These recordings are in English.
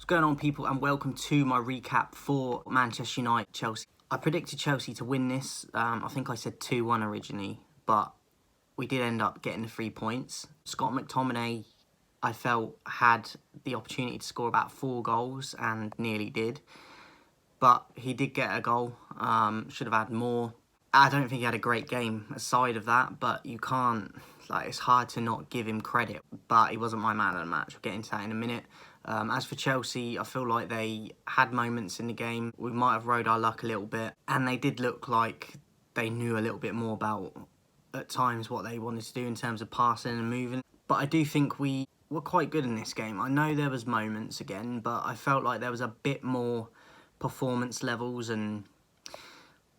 What's going on, people, and welcome to my recap for Manchester United-Chelsea. I predicted Chelsea to win this. I think I said 2-1 originally, but we did end up getting the 3 points. Scott McTominay, I felt, had the opportunity to score about 4 goals and nearly did. But he did get a goal. Should have had more. I don't think he had a great game aside of that, but you can't, it's hard to not give him credit. But he wasn't my man of the match. We'll get into that in a minute. As for Chelsea, I feel like they had moments in the game. We might have rode our luck a little bit, and they did look like they knew a little bit more about, at times, what they wanted to do in terms of passing and moving. But I do think we were quite good in this game. I know there was moments again, but I felt like there was a bit more performance levels and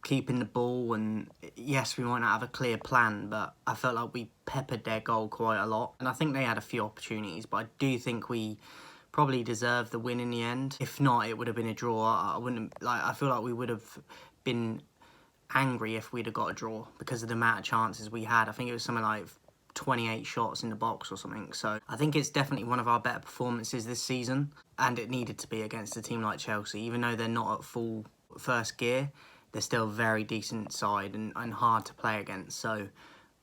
keeping the ball, and yes, we might not have a clear plan, but I felt like we peppered their goal quite a lot, and I think they had a few opportunities, but I do think we probably deserved the win in the end. If not, it would have been a draw. I feel like we would have been angry if we'd have got a draw because of the amount of chances we had. I think it was something like 28 shots in the box or something. So I think it's definitely one of our better performances this season, and it needed to be against a team like Chelsea. Even though they're not at full first gear, they're still a very decent side and hard to play against. So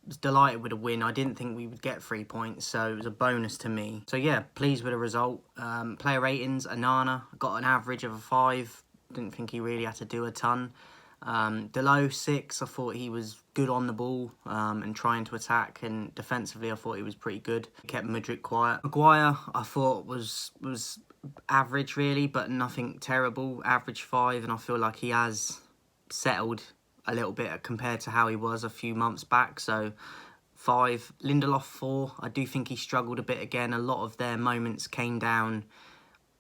I was delighted with a win. I didn't think we would get 3 points, so it was a bonus to me. So yeah, pleased with the result. Player ratings, Onana got an average of a 5. Didn't think he really had to do a ton. Dalot, 6. I thought he was good on the ball and trying to attack, and defensively I thought he was pretty good. He kept Mudryk quiet. Maguire, I thought was average really, but nothing terrible. Average 5, and I feel like he has settled a little bit compared to how he was a few months back, so 5. Lindelof, 4. I do think he struggled a bit again. A lot of their moments came down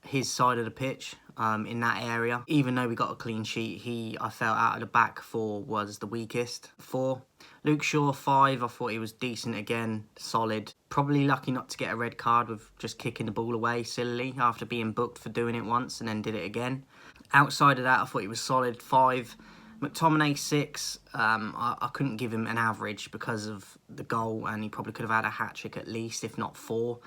his side of the pitch in that area. Even though we got a clean sheet, I felt out of the back 4 was the weakest. 4. Luke Shaw, 5. I thought he was decent again, solid. Probably lucky not to get a red card with just kicking the ball away sillily after being booked for doing it once and then did it again. Outside of that, I thought he was solid. 5. McTominay, 6. I couldn't give him an average because of the goal, and he probably could have had a hat-trick at least, if not 4.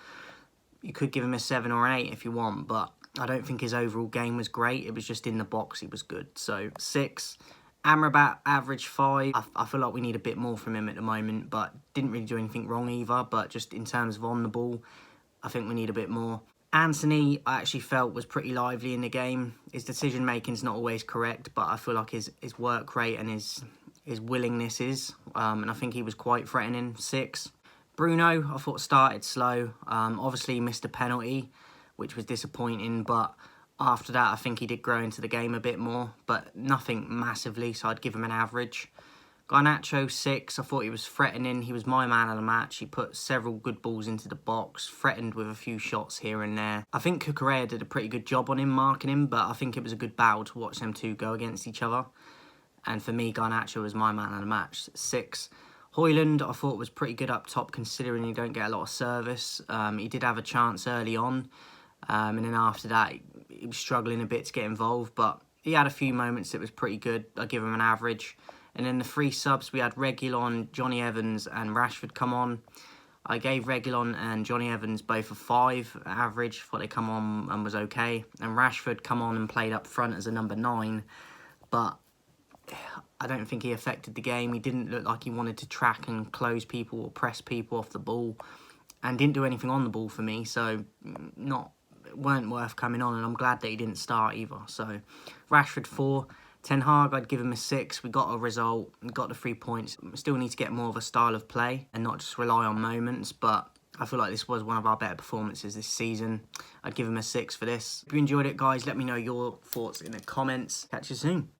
You could give him a 7 or an 8 if you want, but I don't think his overall game was great. It was just in the box he was good. So 6. Amrabat, average 5. I feel like we need a bit more from him at the moment, but didn't really do anything wrong either. But just in terms of on the ball, I think we need a bit more. Anthony, I actually felt, was pretty lively in the game. His decision-making's not always correct, but I feel like his work rate and his willingness is. And I think he was quite threatening. 6. Bruno, I thought, started slow. Obviously, he missed a penalty, which was disappointing. But after that, I think he did grow into the game a bit more. But nothing massively, so I'd give him an average. Garnacho, 6. I thought he was threatening. He was my man of the match. He put several good balls into the box, threatened with a few shots here and there. I think Cucurella did a pretty good job on him, marking him, but I think it was a good battle to watch them two go against each other. And for me, Garnacho was my man of the match. 6. Højlund, I thought, was pretty good up top, considering he don't get a lot of service. He did have a chance early on, and then after that, he was struggling a bit to get involved, but he had a few moments that was pretty good. I'd give him an average. And then the 3 subs, we had Reguilon, Johnny Evans and Rashford come on. I gave Reguilon and Johnny Evans both a 5 average. Thought they come on and was okay. And Rashford come on and played up front as a number 9. But I don't think he affected the game. He didn't look like he wanted to track and close people or press people off the ball. And didn't do anything on the ball for me. So weren't worth coming on. And I'm glad that he didn't start either. So Rashford, 4. Ten Hag, I'd give him a 6. We got a result, we got the 3 points. We still need to get more of a style of play and not just rely on moments, but I feel like this was one of our better performances this season. I'd give him a 6 for this. If you enjoyed it, guys, let me know your thoughts in the comments. Catch you soon.